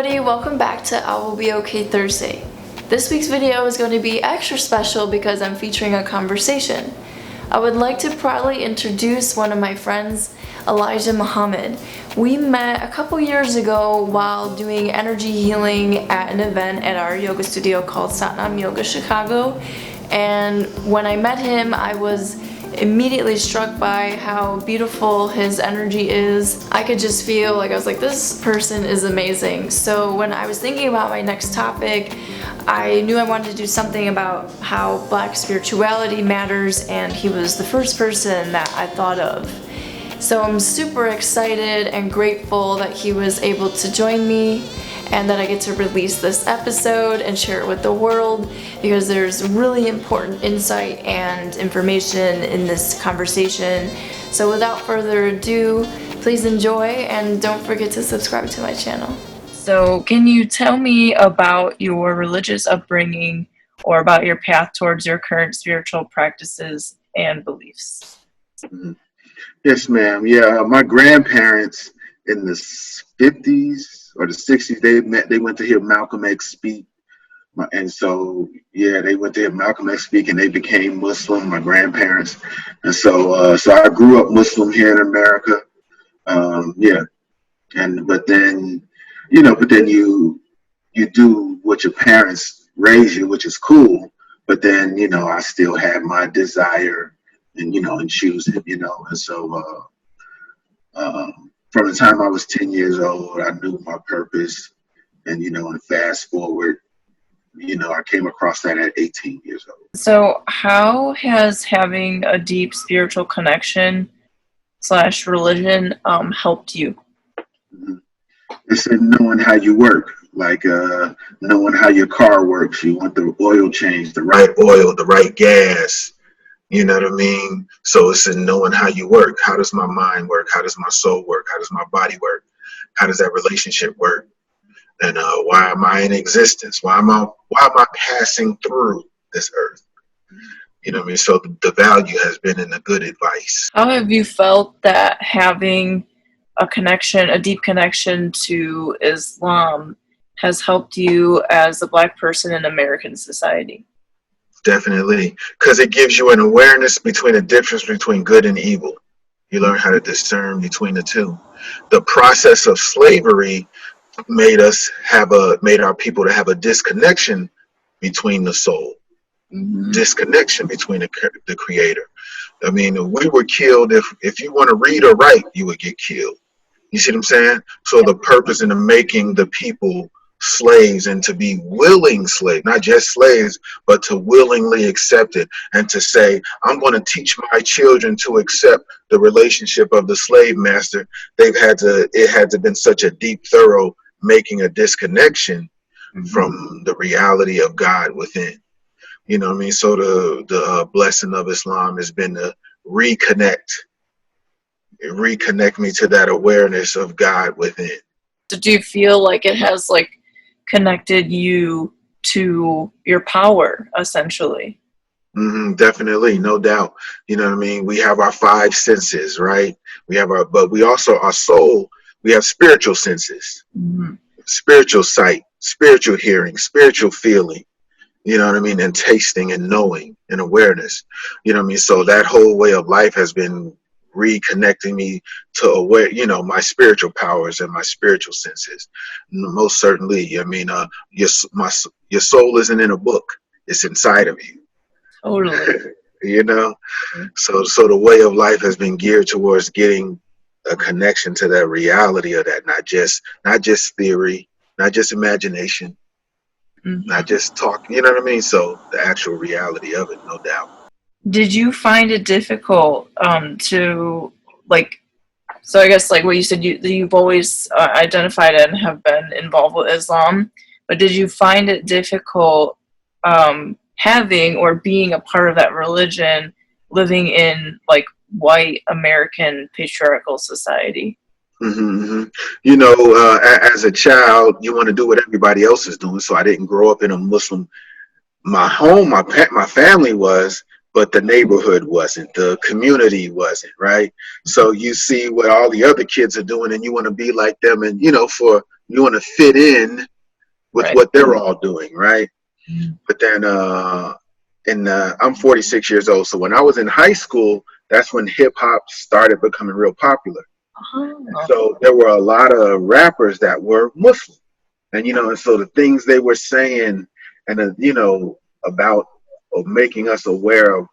everybody, welcome back to I Will Be Okay Thursday. This week's video is going to be extra special because I'm featuring a conversation. I would like to proudly introduce one of my friends, Elijah Muhammad. We met a couple years ago while doing energy healing at an event at our yoga studio called Satnam Yoga Chicago. And when I met him, I was immediately struck by how beautiful his energy is. I could just feel like I was like, this person is amazing. So when I was thinking about my next topic, I knew I wanted to do something about how Black spirituality matters, and he was the first person that I thought of. So I'm super excited and grateful that he was able to join me and that I get to release this episode and share it with the world, because there's really important insight and information in this conversation. So without further ado, please enjoy and don't forget to subscribe to my channel. So can you tell me about your religious upbringing or about your path towards your current spiritual practices and beliefs? Yes, ma'am. Yeah, my grandparents in the 50s or the 60s, they went to hear Malcolm X speak. And so, yeah, they went to hear Malcolm X speak and they became Muslim, my grandparents. And so I grew up Muslim here in America. Yeah. But then you do what your parents raise you, which is cool. But then, I still have my desire and choose it, And so, from the time I was 10 years old, I knew my purpose. And fast forward, I came across that at 18 years old. So how has having a deep spiritual connection / religion helped you? It's knowing how you work, like knowing how your car works. You want the oil change, the right oil, the right gas. You know what I mean? So it's in knowing how you work. How does my mind work? How does my soul work? How does my body work? How does that relationship work? And why am I in existence? Why am I passing through this earth? You know what I mean? So the value has been in the good advice. How have you felt that having a deep connection to Islam has helped you as a Black person in American society? Definitely, because it gives you an awareness between the difference between good and evil. You learn how to discern between the two. The process of slavery made our people to have a disconnection between the soul, disconnection between the creator. I mean, we were killed. If you want to read or write, you would get killed. You see what I'm saying? So the purpose in making the people slaves and to be willing slaves, not just slaves, but to willingly accept it and to say, I'm going to teach my children to accept the relationship of the slave master. It had to been such a deep, thorough making a disconnection from the reality of God within. You know what I mean? So the blessing of Islam has been to reconnect me to that awareness of God within. Do you feel like it has connected you to your power, essentially? Definitely, no doubt. You know what I mean? We have our five senses, right? But we also, our soul, we have spiritual senses, spiritual sight, spiritual hearing, spiritual feeling, you know what I mean? And tasting and knowing and awareness, you know what I mean? So that whole way of life has been reconnecting me to my spiritual powers and my spiritual senses. Most certainly. I mean, your soul isn't in a book; it's inside of you. Totally. So the way of life has been geared towards getting a connection to that reality of that, not just theory, not just imagination, not just talk. You know what I mean? So the actual reality of it, no doubt. Did you find it difficult to so I guess what you said, you've always identified and have been involved with Islam, but did you find it difficult having or being a part of that religion, living in white American patriarchal society? As a child, you want to do what everybody else is doing. So I didn't grow up in a Muslim. My home, my family was, but the neighborhood wasn't, the community wasn't, right? So you see what all the other kids are doing and you want to be like them. And, for You want to fit in with Right. what they're all doing, right? But then, I'm 46 years old. So when I was in high school, that's when hip hop started becoming real popular. And Oh, so there were a lot of rappers that were Muslim. And, and so the things they were saying and, about making us aware of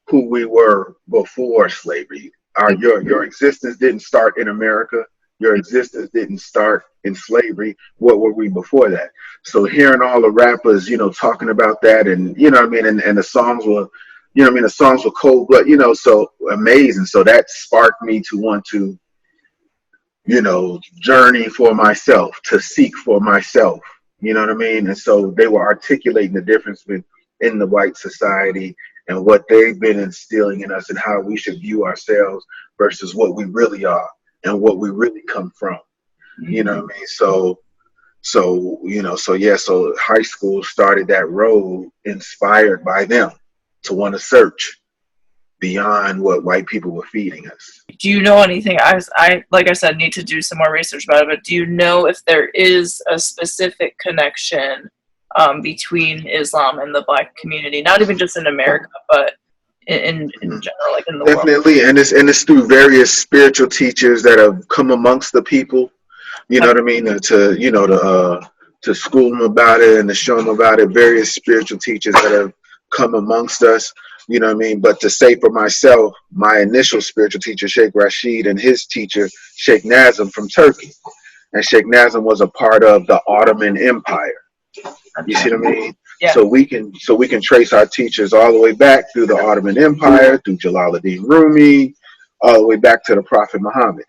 who we were before slavery. Your existence didn't start in America. Your existence didn't start in slavery. What were we before that? So hearing all the rappers, talking about that, and and the songs were, the songs were cold blood, so amazing. So that sparked me to want to, journey for myself, to seek for myself. You know what I mean? And so they were articulating the difference in the white society and what they've been instilling in us and how we should view ourselves versus what we really are and what we really come from. You know what I mean? So high school started that road inspired by them to want to search beyond what white people were feeding us. do you know anything? I like I said, need to do some more research about it. But do you know if there is a specific connection between Islam and the Black community? Not even just in America, but in general, like in the world. Definitely, and it's through various spiritual teachers that have come amongst the people. You know Have, what I mean? To school them about it and to show them about it. Various spiritual teachers that have come amongst us. You know what I mean? But to say for myself, my initial spiritual teacher, Sheikh Rashid, and his teacher, Sheikh Nazim from Turkey, and Sheikh Nazim was a part of the Ottoman Empire. You see what I mean? yeah. So we can trace our teachers all the way back through the Ottoman Empire, through Jalaluddin Rumi, all the way back to the Prophet Muhammad.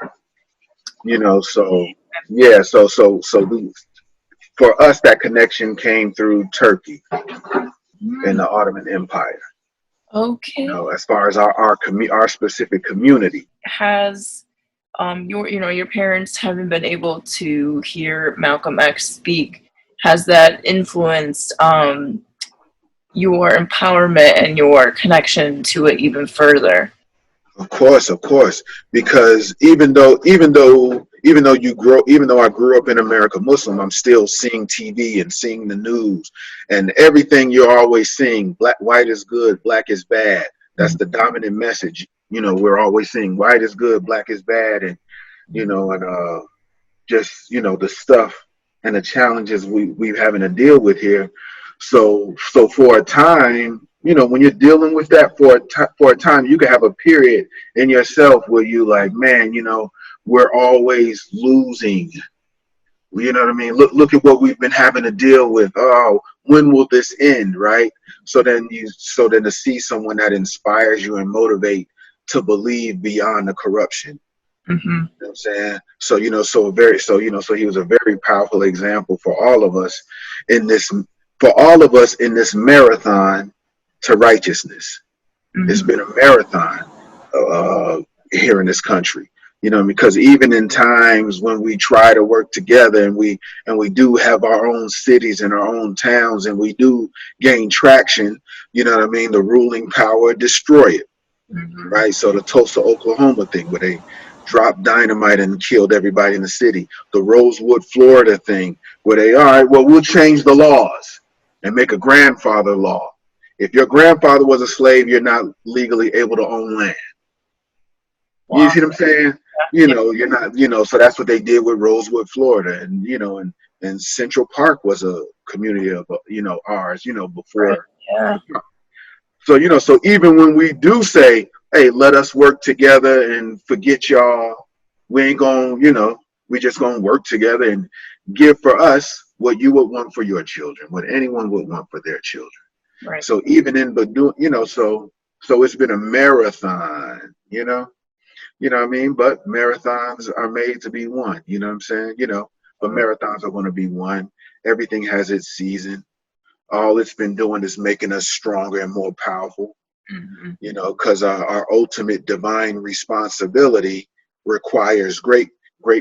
So yeah, for us that connection came through Turkey and the Ottoman Empire. Okay. As far as our specific community. Has your parents haven't been able to hear Malcolm X speak? Has that influenced your empowerment and your connection to it even further? Of course, because even though I grew up in America Muslim, I'm still seeing TV and seeing the news and everything you're always seeing. White is good, black is bad. That's the dominant message. We're always seeing white is good, black is bad, and just the stuff and the challenges we having to deal with here. So for a time, when you're dealing with that for a time, you can have a period in yourself where you like, man, we're always losing. You know what I mean? Look at what we've been having to deal with. Oh, when will this end, right? So then to see someone that inspires you and motivate to believe beyond the corruption. Mm-hmm. You know what I'm saying? So he was a very powerful example for all of us in this marathon to righteousness. Mm-hmm. It's been a marathon here in this country. Because even in times when we try to work together and we do have our own cities and our own towns and we do gain traction, you know what I mean? The ruling power destroy it. Mm-hmm. Right? So the Tulsa, Oklahoma thing where they dropped dynamite and killed everybody in the city. The Rosewood, Florida thing where all right, well, we'll change the laws and make a grandfather law. If your grandfather was a slave, you're not legally able to own land. Wow. You see what I'm saying? You're not, so that's what they did with Rosewood, Florida. And Central Park was a community of, ours, before. Right. Yeah. So even when we do say, hey, let us work together and forget y'all, we ain't going, we just going to work together and give for us what you would want for your children, what anyone would want for their children. Right. So even so it's been a marathon, you know what I mean? But marathons are made to be won, you know what I'm saying? But marathons are going to be won. Everything has its season. All it's been doing is making us stronger and more powerful, Mm-hmm. because our ultimate divine responsibility requires great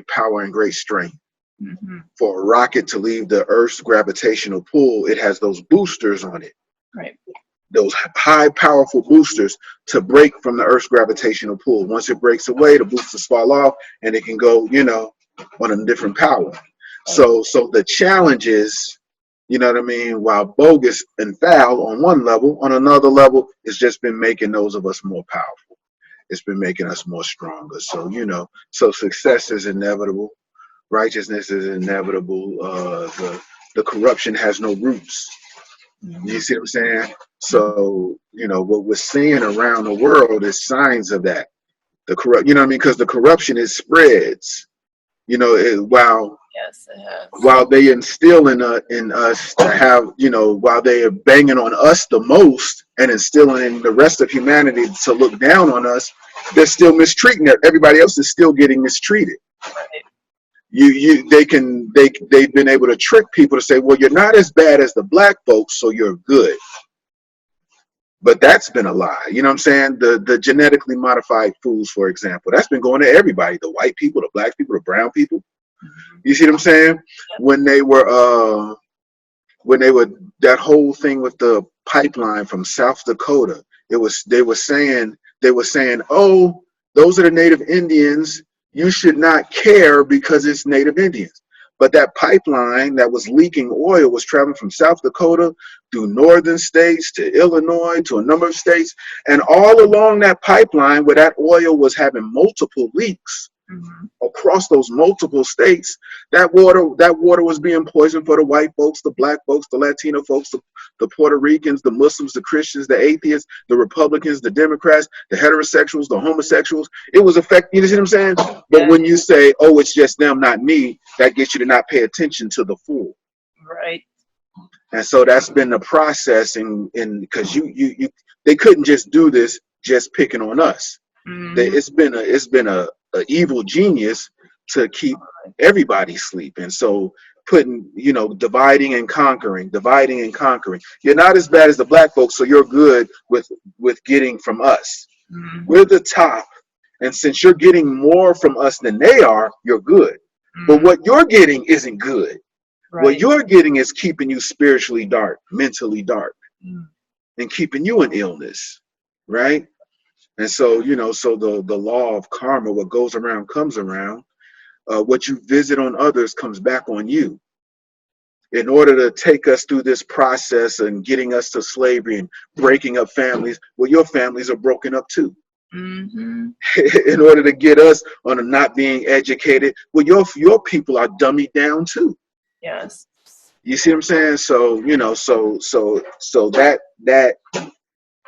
power and great strength. Mm-hmm. For a rocket to leave the Earth's gravitational pull, it has those boosters on it. Right. Those high, powerful boosters to break from the Earth's gravitational pull. Once it breaks away, the boosters fall off and it can go, on a different power. So the challenge is, you know what I mean, while bogus and foul on one level, on another level, it's just been making those of us more powerful. It's been making us more stronger. So, so success is inevitable. Righteousness is inevitable. The corruption has no roots. You see what I'm saying? So, what we're seeing around the world is signs of that. The corrupt, you know what I mean? Because the corruption is spreads. While Yes, it has. while they instill in us to have, while they are banging on us the most and instilling in the rest of humanity to look down on us, they're still mistreating it. Everybody else is still getting mistreated. Right. They've been able to trick people to say, well, you're not as bad as the black folks, so you're good. But that's been a lie. You know what I'm saying? The genetically modified foods, for example, that's been going to everybody, the white people, the black people, the brown people. You see what I'm saying? When they were that whole thing with the pipeline from South Dakota, they were saying, oh, those are the native Indians. You should not care because it's native Indians. But that pipeline that was leaking oil was traveling from South Dakota through northern states to Illinois to a number of states. And all along that pipeline where that oil was having multiple leaks, across those multiple states, that water was being poisoned for the white folks, the black folks, the Latino folks, the Puerto Ricans, the Muslims, the Christians, the atheists, the Republicans, the Democrats, the heterosexuals, the homosexuals. It was affecting, you see what I'm saying? But when you say, oh, it's just them, not me, that gets you to not pay attention to the fool. Right. And so that's been the process, and because they couldn't just do this just picking on us. It's been a evil genius to keep everybody sleeping. So putting, dividing and conquering. You're not as bad as the black folks, so you're good with getting from us. We're the top, and since you're getting more from us than they are, you're good. But what you're getting isn't good. Right. What you're getting is keeping you spiritually dark, mentally dark, and keeping you in illness, right? And so, so the law of karma, what goes around comes around. What you visit on others comes back on you. In order to take us through this process and getting us to slavery and breaking up families, well, your families are broken up too. In order to get us on a not being educated, well, your people are dummied down too. Yes. You see what I'm saying? So, so that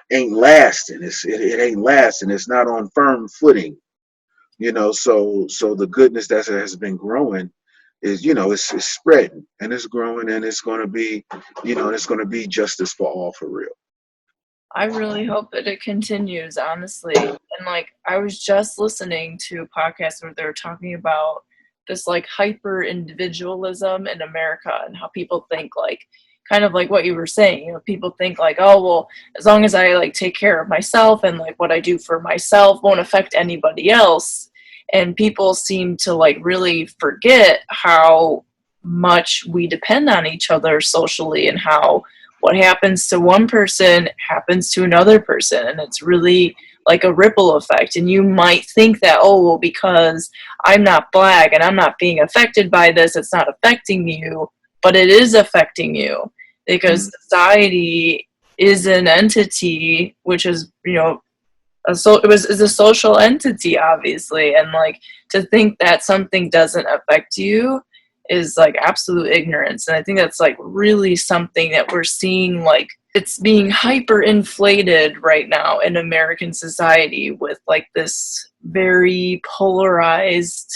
ain't lasting. It ain't lasting. It's not on firm footing. So the goodness that has been growing is, it's spreading and it's growing, and it's going to be, it's going to be justice for all, for real. I really hope that it continues, honestly. And I was just listening to a podcast where they were talking about this hyper individualism in America and how people think kind of like what you were saying, people think oh, well, as long as I take care of myself and what I do for myself won't affect anybody else. And people seem to really forget how much we depend on each other socially, and how what happens to one person happens to another person. And it's really like a ripple effect. And you might think that, oh, well, because I'm not black and I'm not being affected by this, it's not affecting you. But it is affecting you, because society is an entity, which is, is a social entity, obviously. And to think that something doesn't affect you is absolute ignorance. And I think that's really something that we're seeing, it's being hyper inflated right now in American society with this very polarized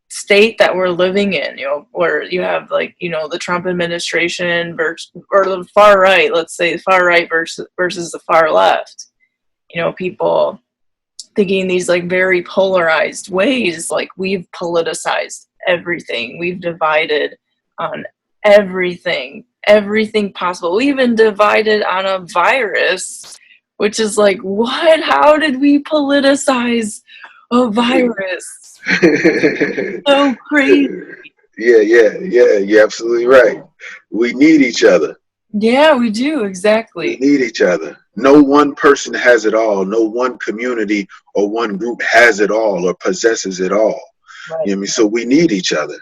state that we're living in, where you have the Trump administration or the far right, let's say the far right versus the far left, people thinking these very polarized ways. We've politicized everything. We've divided on everything possible. We even divided on a virus, which is what? How did we politicize a virus? So crazy. Yeah, you're absolutely right. We need each other. Yeah, we do, exactly. We need each other. No one person has it all. No one community or one group has it all or possesses it all. Right. You know what I mean? So we need each other.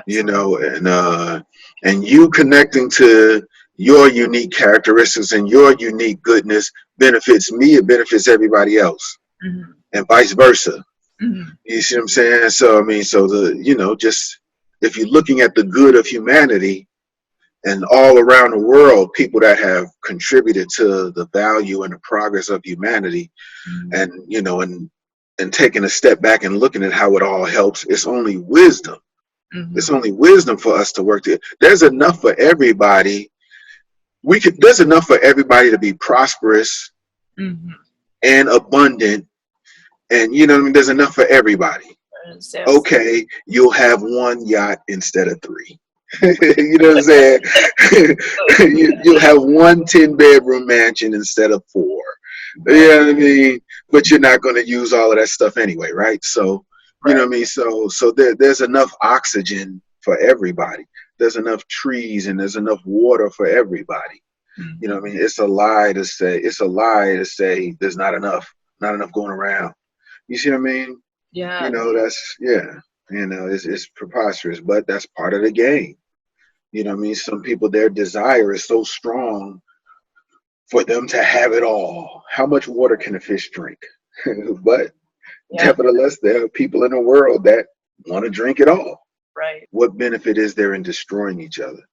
you Absolutely. know, and you connecting to your unique characteristics and your unique goodness benefits me, it benefits everybody else, Mm-hmm. and vice versa. Mm-hmm. You see what I'm saying? So I mean, so the just if you're looking at the good of humanity and all around the world, people that have contributed to the value and the progress of humanity, and and taking a step back and looking at how it all helps, it's only wisdom. It's Mm-hmm. only wisdom for us to work together. There's enough for everybody. There's enough for everybody to be prosperous Mm-hmm. and abundant, and you know what I mean. There's enough for everybody. Yes. Okay, you'll have one yacht instead of three. You know what I'm saying? You'll have one 10-bedroom mansion instead of four. You Right. know what I mean? But you're not going to use all of that stuff anyway, right? So, you know Right. what I mean? So there's enough oxygen for everybody. There's enough trees and there's enough water for everybody. You know Mm-hmm. what I mean? It's a lie to say there's not enough going around. You see what I mean? Yeah. That's yeah. It's preposterous, but that's part of the game. You know what I mean? Some people, their desire is so strong for them to have it all. How much water can a fish drink? But Yeah. nevertheless, there are people in the world that want to drink it all. Right. What benefit is there in destroying each other?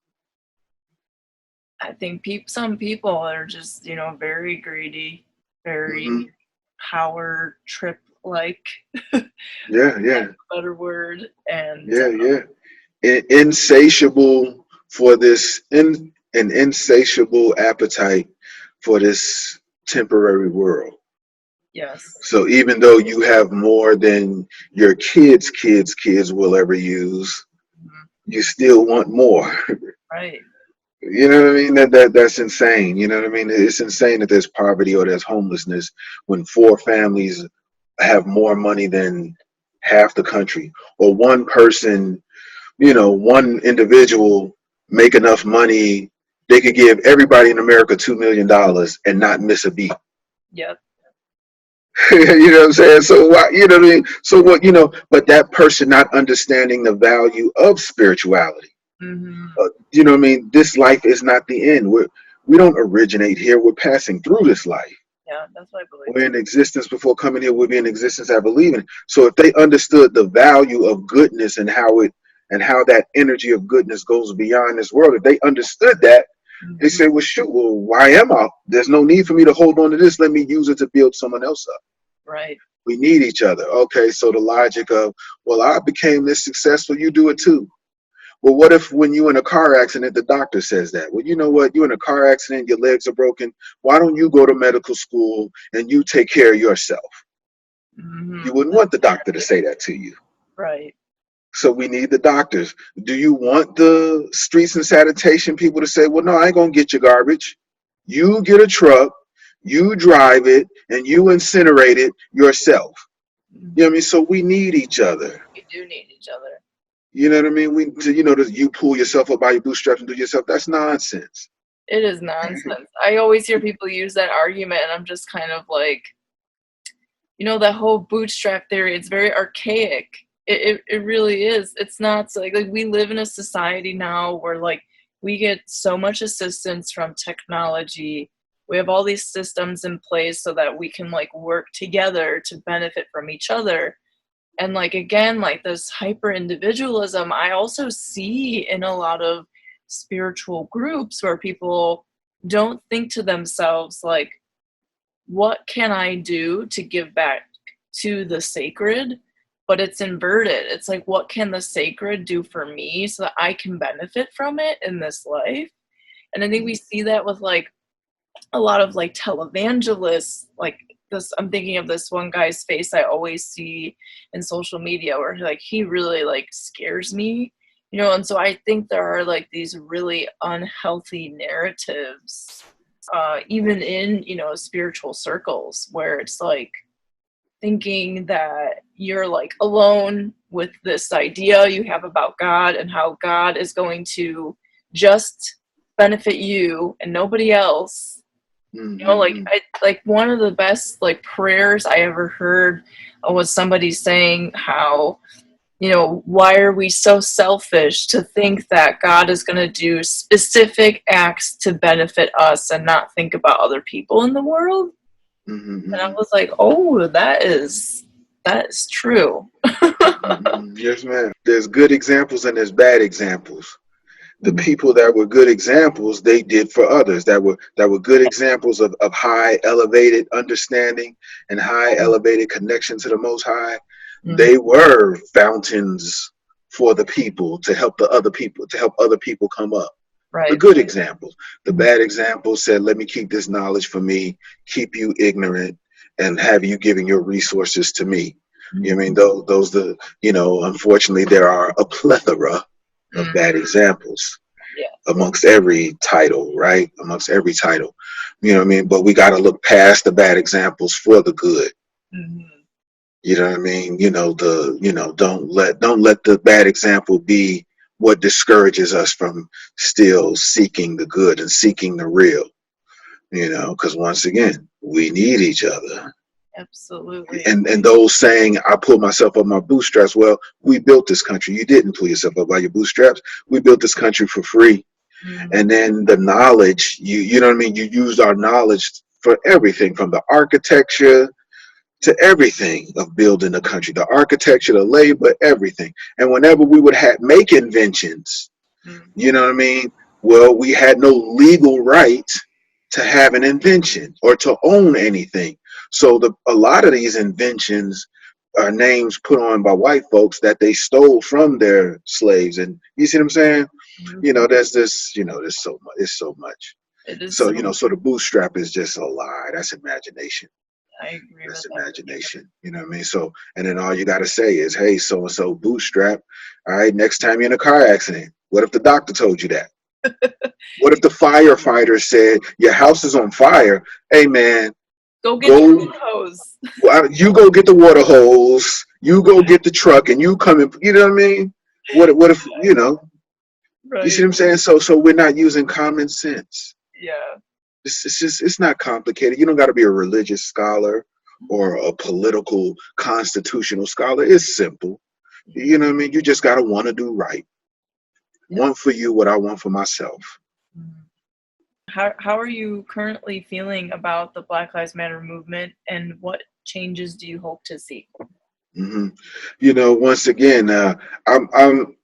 I think some people are just, very greedy, very Hmm. power trip like, Yeah, yeah, better word. And yeah, yeah. Insatiable for an insatiable appetite for this temporary world. yes. So even though you have more than your kids will ever use, Mhm. you still want more. Right. You know what I mean? That's insane. You know what I mean? It's insane that there's poverty or there's homelessness when four families have more money than half the country, or one person, one individual make enough money they could give everybody in America $2 million and not miss a beat. Yep. You know what I'm saying? So why, you know what I mean? So what, but that person not understanding the value of spirituality. Hmm. You know what I mean? This life is not the end. We don't originate here. We're passing through this life. Yeah, that's what I believe We're too. in existence before coming here. We'll be in existence after leaving. So if they understood the value of goodness and how that energy of goodness goes beyond this world, if they understood that, they Hmm. say, well, shoot, well, why am I? There's no need for me to hold on to this. Let me use it to build someone else up. Right. We need each other. Okay, so the logic of, well, I became this successful, you do it too. Well, what if when you're in a car accident, the doctor says that? Well, you know what? You're in a car accident, your legs are broken. Why don't you go to medical school and you take care of yourself? Hmm. You wouldn't want the doctor to say that to you. Right. So we need the doctors. Do you want the streets and sanitation people to say, well, no, I ain't going to get your garbage. You get a truck, you drive it, and you incinerate it yourself. You know what I Hmm. mean? So we need each other. We do need each other. You know what I mean? You pull yourself up by your bootstraps and do yourself. That's nonsense. It is nonsense. I always hear people use that argument, and I'm just kind of like, that whole bootstrap theory, it's very archaic. It really is. It's not so, like we live in a society now where like we get so much assistance from technology. We have all these systems in place so that we can like work together to benefit from each other. And like again, like this hyper individualism, I also see in a lot of spiritual groups where people don't think to themselves like, what can I do to give back to the sacred? But it's inverted. It's like, what can the sacred do for me so that I can benefit from it in this life? And I think we see that with like a lot of like televangelists. Like this, I'm thinking of this one guy's face I always see in social media where like he really like scares me. And so I think there are like these really unhealthy narratives, even in spiritual circles, where it's like thinking that you're like alone with this idea you have about God and how God is going to just benefit you and nobody else. Like Mm-hmm. I like one of the best like prayers I ever heard was somebody saying how why are we so selfish to think that God is going to do specific acts to benefit us and not think about other people in the world? And I was like, oh, that is true. Yes, ma'am. There's good examples and there's bad examples. The people that were good examples, they did for others. That were good examples of high elevated understanding and high elevated connection to the Most High. They were fountains for the people to help other people come up. Right. The good examples. The bad examples said, let me keep this knowledge for me, keep you ignorant, and have you giving your resources to me. You know what I mean? Unfortunately, there are a plethora of bad examples amongst every title, right? Amongst every title. You know what I mean? But we got to look past the bad examples for the good. You know what I mean? Don't let the bad example be what discourages us from still seeking the good and seeking the real. Because once again, we need each other. Absolutely. And those saying, I pulled myself up my bootstraps. Well, we built this country. You didn't pull yourself up by your bootstraps. We built this country for free. And then the knowledge, you know what I mean? You used our knowledge for everything, from the architecture to everything of building a country, the architecture, the labor, everything. And whenever we would make inventions, you know what I mean? Well, we had no legal right to have an invention or to own anything. So a lot of these inventions are names put on by white folks that they stole from their slaves. And you see what I'm saying? There's this, there's so much. It's so much. So the bootstrap is just a lie. That's imagination. I agree. That's imagination. You know what I mean? So, and then all you got to say is, hey, so and so bootstrap. All right, next time you're in a car accident, what if the doctor told you that? What if the firefighter said your house is on fire? Hey, man, go get the water hose. You go get the water hose. You go get the truck, and you come in. You know what I mean? What if Right. You see what I'm saying? So we're not using common sense. Yeah. It's not complicated. You don't got to be a religious scholar or a political constitutional scholar. It's simple. You know what I mean? You just got to want to do right. Want for you what I want for myself. How are you currently feeling about the Black Lives Matter movement, and what changes do you hope to see? Once again, I'm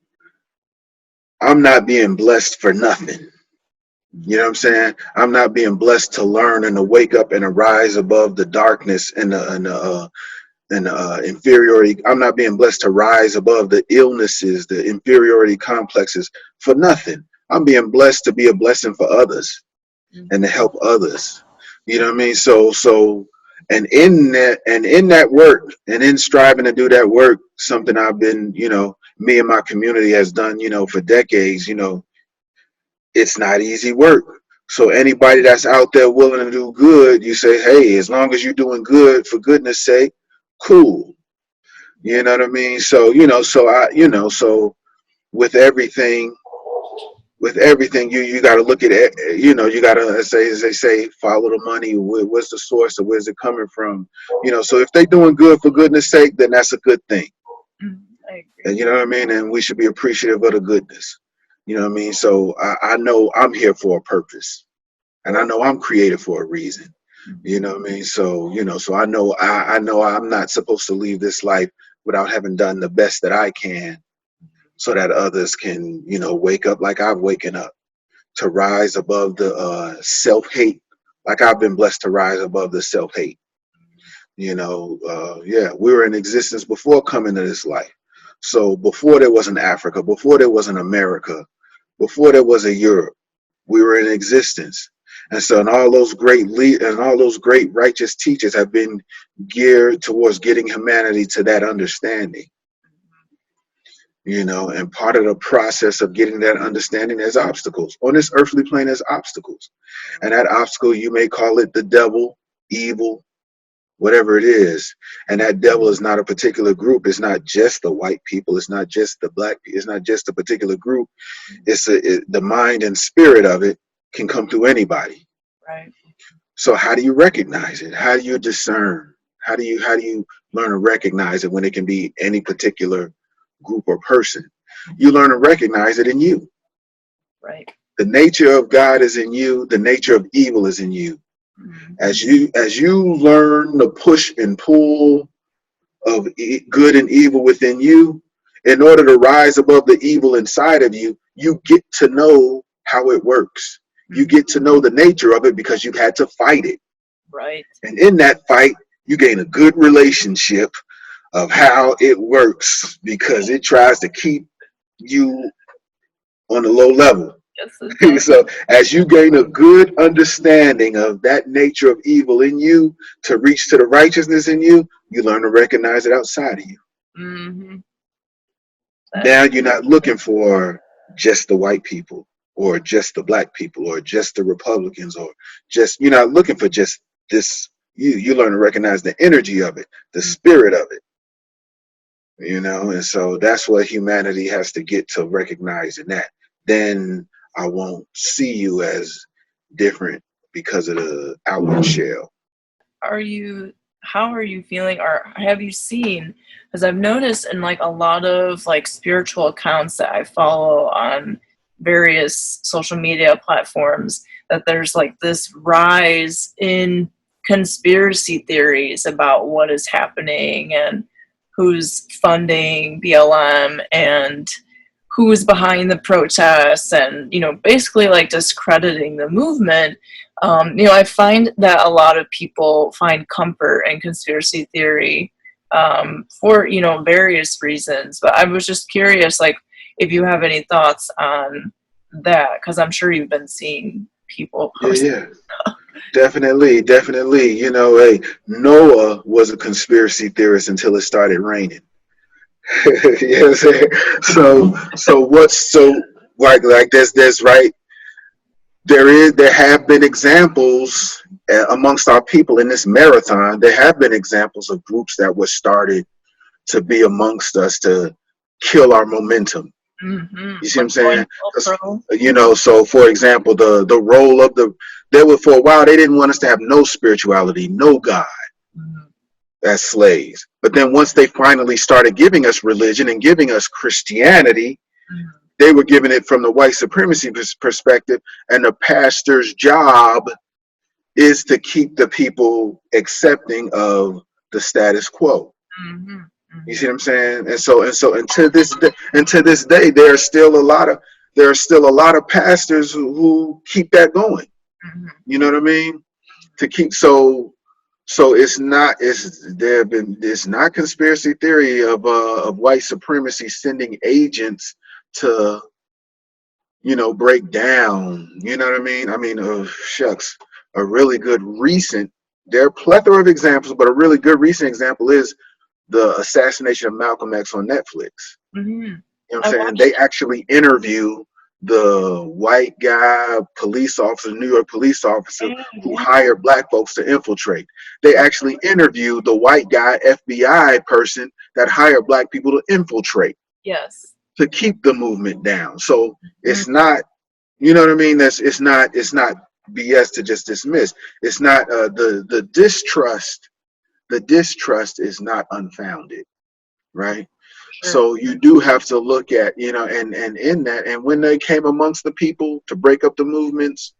not being blessed for nothing. You know what I'm saying? I'm not being blessed to learn and to wake up and to rise above the darkness and the inferiority. I'm not being blessed to rise above the illnesses, the inferiority complexes for nothing. I'm being blessed to be a blessing for others and to help others. You know what I mean? So, and in that work and in striving to do that work, something I've been, me and my community has done, for decades, it's not easy work. So anybody that's out there willing to do good, you say, hey, as long as you're doing good, for goodness sake, cool. You know what I mean? So, so with everything, you got to look at it, you got to say, as they say, follow the money. What's the source, or where's it coming from? So if they're doing good for goodness sake, then that's a good thing. I agree. And you know what I mean? And we should be appreciative of the goodness. You know what I mean? So I know I'm here for a purpose, and I know I'm created for a reason. You know what I mean? So, so I know I'm not supposed to leave this life without having done the best that I can, so that others can, wake up like I've waken up, to rise above the self-hate, like I've been blessed to rise above the self-hate. We were in existence before coming to this life. So before there was an Africa, before there was an America, before there was a Europe, we were in existence. And so, and all those great righteous teachers have been geared towards getting humanity to that understanding. And part of the process of getting that understanding, there's obstacles. On this earthly plane, there's obstacles. And that obstacle, you may call it the devil, evil, whatever it is. And that devil is not a particular group. It's not just the white people. It's not just the black people. It's not just a particular group. The mind and spirit of it can come through anybody. Right. So how do you recognize it? How do you discern? How do you learn to recognize it when it can be any particular group or person, you learn to recognize it in you. Right. The nature of God is in you. The nature of evil is in you. Mhm. As you learn the push and pull of good and evil within you, in order to rise above the evil inside of you, you get to know how it works. You Mhm. get to know the nature of it because you've had to fight it. Right. And in that fight, you gain a good relationship of how it works because it tries to keep you on a low level. Yes, it does. So as you gain a good understanding of that nature of evil in you to reach to the righteousness in you, you learn to recognize it outside of you. Mm-hmm. Now you're not looking for just the white people or just the black people or just the Republicans or just, you're not looking for just this. You learn to recognize the energy of it, the spirit of it, and so that's what humanity has to get to, recognizing that. Then I won't see you as different because of the outward shell. Are you how are you feeling, or have you seen, because I've noticed in like a lot of like spiritual accounts that I follow on various social media platforms, that there's like this rise in conspiracy theories about what is happening and who's funding BLM and who's behind the protests, and basically like discrediting the movement. I find that a lot of people find comfort in conspiracy theory, for various reasons. But I was just curious, like, if you have any thoughts on that, because I'm sure you've been seeing people Yeah, post. yeah. Definitely, definitely. Hey, Noah was a conspiracy theorist until it started raining. You know what I'm saying? So like there's right there have been examples amongst our people in this marathon. There have been examples of groups that were started to be amongst us to kill our momentum. Mm-hmm. You see what I'm Like saying? pro. So for example, the role of they were, for a while, they didn't want us to have no spirituality, no God, Mm-hmm. as slaves. But then once they finally started giving us religion and giving us Christianity, they were giving it from the white supremacy perspective, and the pastor's job is to keep the people accepting of the status quo. Mm-hmm. You Mm-hmm. see what I'm saying? And to this day, there are still a lot of pastors who keep that going. Mm-hmm. You know what I mean? To keep so it's not conspiracy theory of white supremacy sending agents to break down. You know what I mean? Shucks, a really good recent. There are a plethora of examples, but a really good recent example is the assassination of Malcolm X on Netflix. Mm-hmm. You know what I I'm saying? watched They actually interview the white guy, police officer, New York police officer, it. who hired black folks to infiltrate. They actually interview the white guy, FBI person that hired black people to infiltrate, Yes. to keep the movement down. So Mm-hmm. it's not, you know what I mean? It's not BS to just dismiss. It's not the distrust. The distrust is not unfounded, right? Sure. So you do have to look at, and in that, and when they came amongst the people to break up the movements,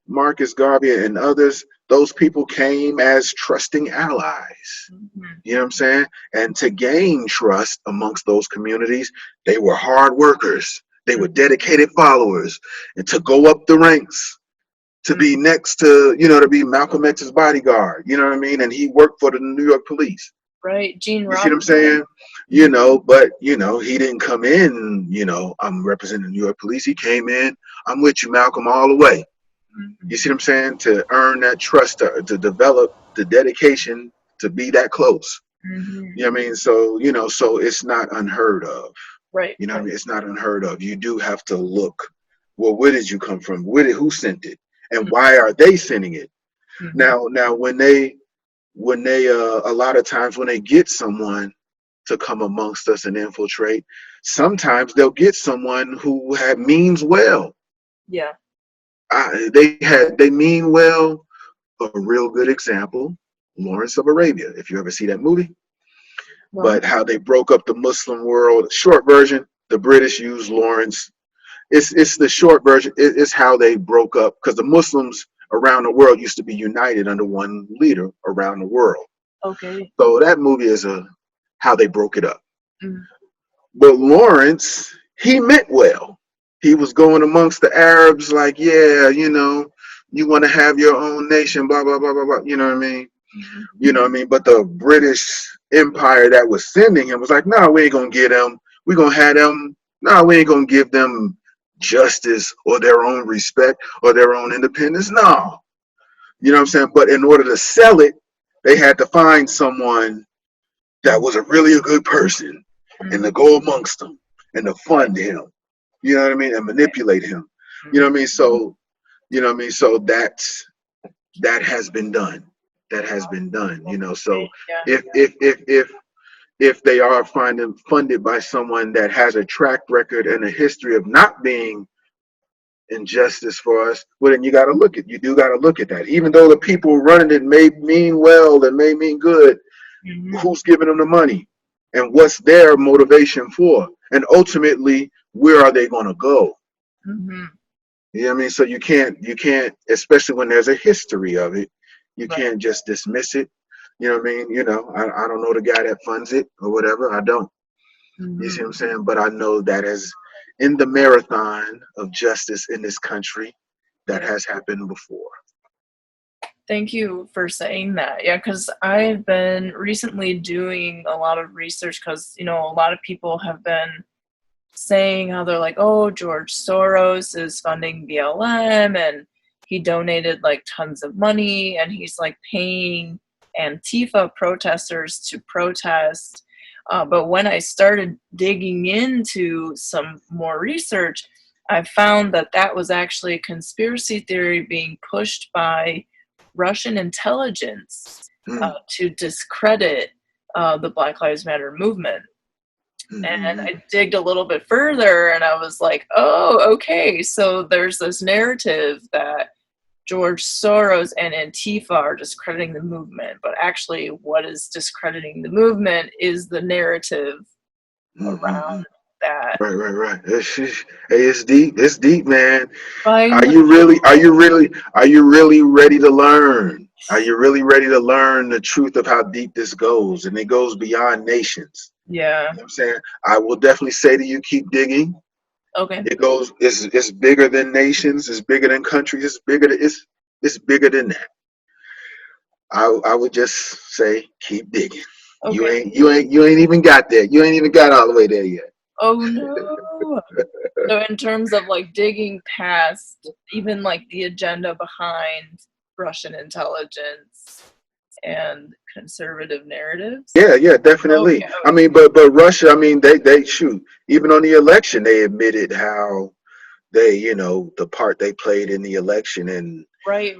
Marcus Garvey and others, those people came as trusting allies. Mm-hmm. You know what I'm saying? And to gain trust amongst those communities, they were hard workers. They were dedicated followers. And to go up the ranks, to be next to be Malcolm X's bodyguard, you know what I mean? And he worked for the New York police. Right. Gene You see what I'm Roddenberry. saying? But he didn't come in, I'm representing the New York police. He came in, I'm with you, Malcolm, all the way. You see what I'm saying? To earn that trust, to develop the dedication to be that close. Mm-hmm. You know what I mean? So it's not unheard of. Right. You know what I mean? It's not unheard of. You do have to look. Well, where did you come from? Who sent it? And why are they sending it? Mm-hmm. Now when they a lot of times when they get someone to come amongst us and infiltrate, sometimes they'll get someone who means well. Yeah. They mean well. A real good example, Lawrence of Arabia. If you ever see that movie, Well, but how they broke up the Muslim world. Short version, the British used Lawrence. It's the short version. It's how they broke up, because the Muslims around the world used to be united under one leader around the world. okay. So that movie is how they broke it up. Mm, But Lawrence, he meant well. He was going amongst the Arabs like, yeah, you want to have your own nation, blah, blah, blah, blah, blah. You know what I mean? mhm, You know what I mean? But the British Empire that was sending him was like, no, we ain't going to get them. We're going to have them. No, we ain't going to give them justice or their own respect or their own independence. No. You know what I'm saying? But in order to sell it, they had to find someone that was a good person and to mhm, go amongst them and to right, fund him. You know what I mean? And manipulate him. You know mhm, what I mean? So, you know what I mean? So that has been done. That has been done. okay, So yeah, if they are funded by someone that has a track record and a history of not being injustice for us, well then you do gotta look at that. Even though the people running it may mean well and may mean good, mhm, who's giving them the money? And what's their motivation for? And ultimately, where are they gonna go? mhm, You know what I mean? So you can't, especially when there's a history of it, you right, can't just dismiss it. You know what I mean? I don't know the guy that funds it or whatever. I don't. You see mhm, what I'm saying? But I know that as in the marathon of justice in this country, that yeah. has happened before. Thank you for saying that. Yeah, because I've been recently doing a lot of research because, a lot of people have been saying how they're like, oh, George Soros is funding BLM and he donated like tons of money and he's like paying Antifa protesters to protest. But when I started digging into some more research, I found that that was actually a conspiracy theory being pushed by Russian intelligence Mm, to discredit the Black Lives Matter movement. mm, And mm, I digged a little bit further and I was like, oh, okay. So there's this narrative that George Soros and Antifa are discrediting the movement. But actually, what is discrediting the movement is the narrative mm, mm, around mm. that. Right. Hey, it's deep. It's deep, man. I Are know. you really? Are you really ready to learn? Are you really ready to learn the truth of how deep this goes? And it goes beyond nations. Yeah. You know what I'm saying? I will definitely say to you, keep digging. Okay. It's bigger than nations. It's bigger than countries. It's bigger than that. I would just say keep digging. You Okay. ain't you ain't you ain't even got there. You ain't even got all the way there yet. Oh no. So in terms of like digging past even like the agenda behind Russian intelligence and conservative narratives. Yeah, definitely. Okay. I mean, but Russia, I mean, they shoot. Even on the election, they admitted how the part they played in the election Right.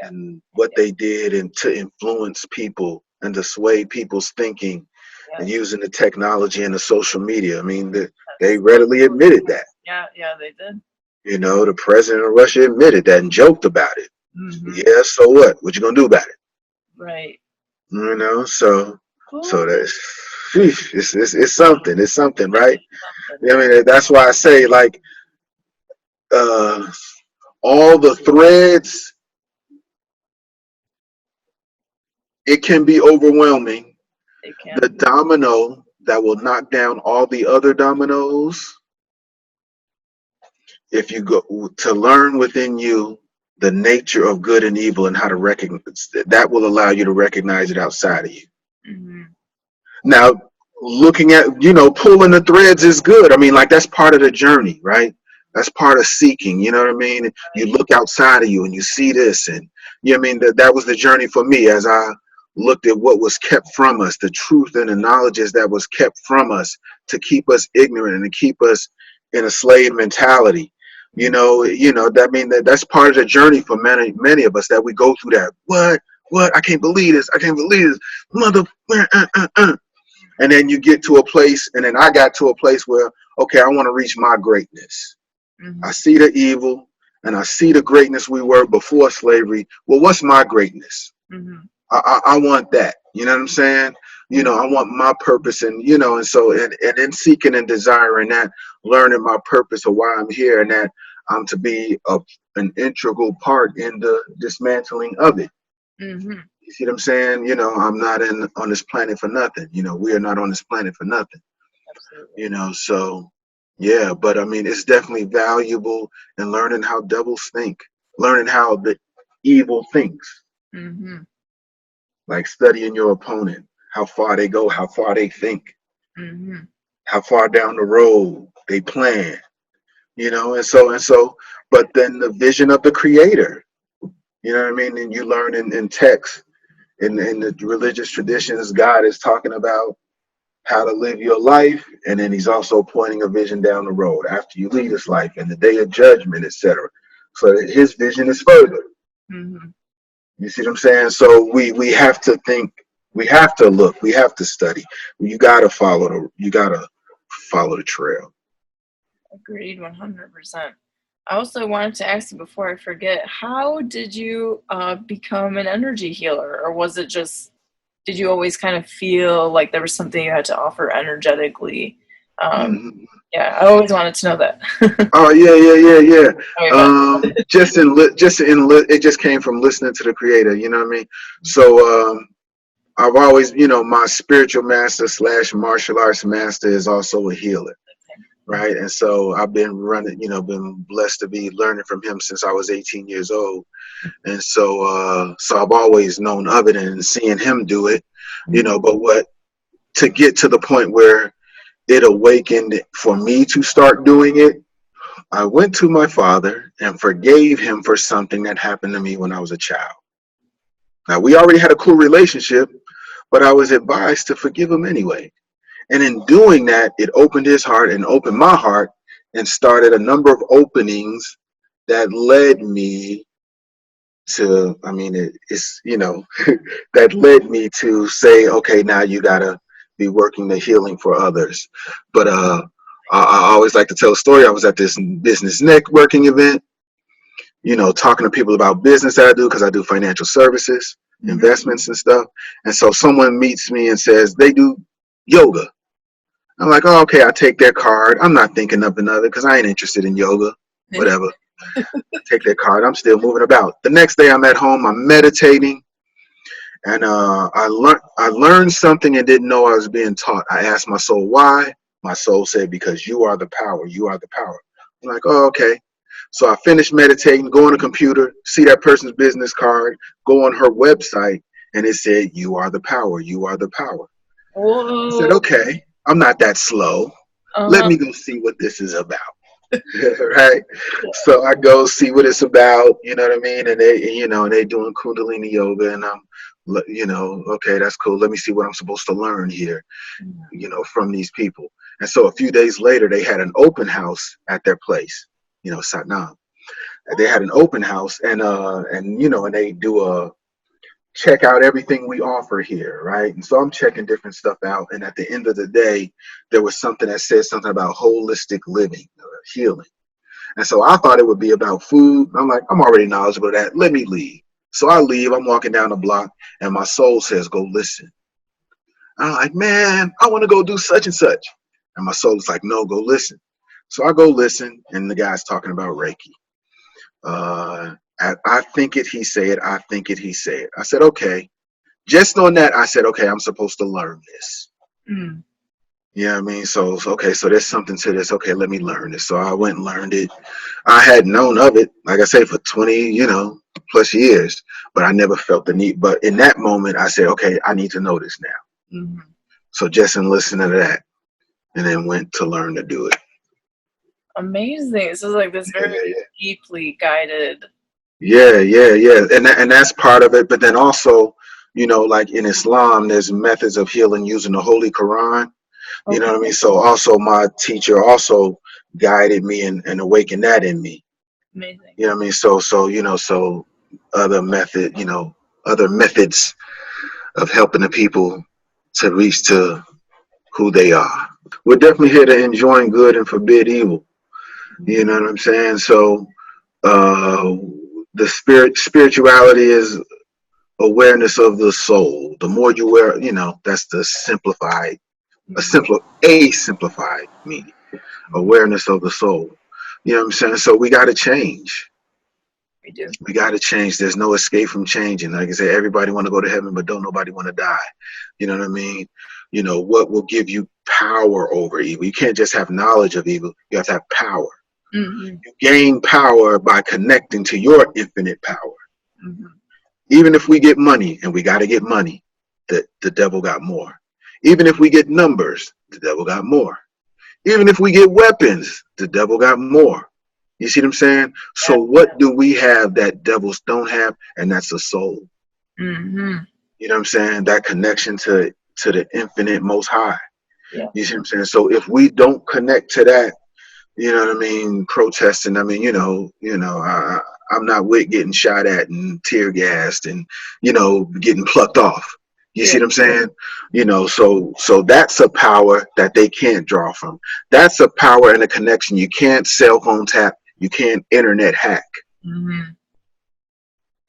and what Yeah. they did and to influence people and to sway people's thinking and Yes. using the technology and the social media. I mean, they Yes. readily admitted that. Yeah, they did. The president of Russia admitted that and joked about it. Mm-hmm. Yeah, so what? What you gonna do about it? Right. So Cool. that's sheesh, it's something. It's something, It right? is something. I mean, that's why I say like uh all the threads, it can be overwhelming. It The can. domino that will knock down all the other dominoes, if you go to learn within you the nature of good and evil and how to recognize that, will allow you to recognize it outside of you. Mm-hmm. Now, looking at, pulling the threads is good. I mean, like that's part of the journey, right? That's part of seeking, you know what I mean? You Right. look outside of you and you see this, and you know what I mean? That was the journey for me as I looked at what was kept from us, the truth and the knowledges that was kept from us to keep us ignorant and to keep us in a slave mentality. That mean that's part of the journey for many of us, that we go through that. What? I can't believe this. I can't believe this. Mother. And then you get to a place, and then I got to a place where, okay, I want to reach my greatness. I Mm-hmm. see the evil and I see the greatness we were before slavery. Well, what's my greatness? Mm-hmm. I want that. You know what I'm saying? You know, I want my purpose, and you know, and so and in seeking and desiring that, learning my purpose of why I'm here, and that I'm to be an integral part in the dismantling of it. Mm-hmm. You see what I'm saying? You know, I'm not on this planet for nothing. You know, we are not on this planet for nothing. Absolutely. You know, so yeah, but I mean, it's definitely valuable in learning how devils think, learning how the evil thinks, Mm-hmm. like studying your opponent, how far they go, how far they think, Mm-hmm. how far down the road they plan, you know, and so, but then the vision of the creator, you know what I mean? And you learn in text, in the religious traditions, God is talking about how to live your life, and then he's also pointing a vision down the road after you leave this life and the day of judgment, etc. So that his vision is further. Mm-hmm. You see what I'm saying? So we have to think, we have to look, we have to study. You gotta follow the trail. Agreed, 100%. I also wanted to ask you before I forget, how did you become an energy healer? Or was it just, did you always kind of feel like there was something you had to offer energetically? Um, Mhm. yeah, I always wanted to know that. Oh yeah, yeah, yeah, yeah. Okay, but It just came from listening to the creator. You know what I mean? So I've always, you know, my spiritual master slash martial arts master is also a healer, right? And so I've been been blessed to be learning from him since I was 18 years old. And so I've always known of it and seeing him do it, you know. But what to get to the point where it awakened for me to start doing it, I went to my father and forgave him for something that happened to me when I was a child. Now, we already had a cool relationship, but I was advised to forgive him anyway. And in doing that, it opened his heart and opened my heart and started a number of openings that led me to, I mean, it's, you know, that led me to say, okay, now you got to be working the healing for others. But I always like to tell a story. I was at this business networking event, you know, talking to people about business that I do because I do financial services, investments and stuff. And so someone meets me and says they do yoga. I'm like, oh, okay, I take their card. I'm not thinking of another because I ain't interested in yoga, whatever. Take their card. I'm still moving about. The next day I'm at home, I'm meditating, and I learned something and didn't know I was being taught. I asked my soul why. My soul said, because you are the power. You are the power. I'm like, oh, okay. So I finished meditating, go on the computer, see that person's business card, go on her website, and it said, you are the power. You are the power. I said, whoa. okay, I'm not that slow. Let Uh-huh. me go see what this is about. Right? So I go see what it's about, you know what I mean? And they doing Kundalini yoga, and okay, that's cool. Let me see what I'm supposed to learn here, from these people. And so a few days later, they had an open house at their place, Satnam. They had an open house, and they do a check out everything we offer here, right? And so I'm checking different stuff out. And at the end of the day, there was something that said something about holistic living, healing. And so I thought it would be about food. I'm like, I'm already knowledgeable of that. Let me leave. So I leave. I'm walking down the block, and my soul says, go listen. I'm like, man, I want to go do such and such. And my soul is like, no, go listen. So I go listen, and the guy's talking about Reiki. I think it, he said, I think it, he said. I said, okay. Just on that, I said, okay, I'm supposed to learn this. Mm. You know what I mean? Okay, so there's something to this. Okay, let me learn this. So I went and learned it. I had known of it, like I say, for 20, plus years, but I never felt the need. But in that moment, I said, okay, I need to know this now. Mm-hmm. So just in listening to that, and then went to learn to do it. Amazing. So it's like this Yeah, very yeah, yeah. deeply guided. Yeah, yeah, yeah. And that's part of it. But then also, like in Islam, there's methods of healing using the Holy Quran. You know Okay. what I mean? So also my teacher also guided me and awakened that in me. Amazing. You know what I mean? So other method, other methods of helping the people to reach to who they are. We're definitely here to enjoin good and forbid evil. You know what I'm saying? So the spirituality is awareness of the soul, The more you wear, that's the simplified, a simplified meaning. Awareness of the soul. You know what I'm saying? So we got to change. We do. We got to change. There's no escape from changing. Like I said, everybody want to go to heaven, but don't nobody want to die. You know what I mean? What will give you power over evil? You can't just have knowledge of evil. You have to have power. Mm-hmm. You gain power by connecting to your infinite power. Mm-hmm. Even if we get money, and we got to get money, the devil got more. Even if we get numbers, the devil got more. Even if we get weapons, the devil got more. You see what I'm saying? So what do we have that devils don't have? And that's a soul. Mm-hmm. You know what I'm saying? That connection to the infinite most high. Yeah. You see what I'm saying? So if we don't connect to that, you know what I mean, protesting, I mean, I'm not with getting shot at and tear gassed and, getting plucked off. You see what I'm saying? So that's a power that they can't draw from. That's a power and a connection. You can't cell phone tap. You can't internet hack. Mm-hmm.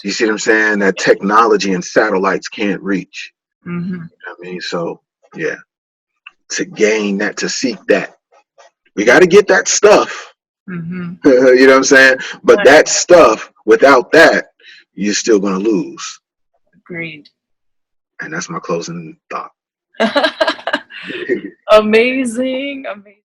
You see what I'm saying? That technology and satellites can't reach. Mm-hmm. You know what I mean? So, yeah, to gain that, to seek that, we got to get that stuff. Mm-hmm. You know what I'm saying? But that stuff, without that, you're still going to lose. Agreed. And that's my closing thought. Amazing.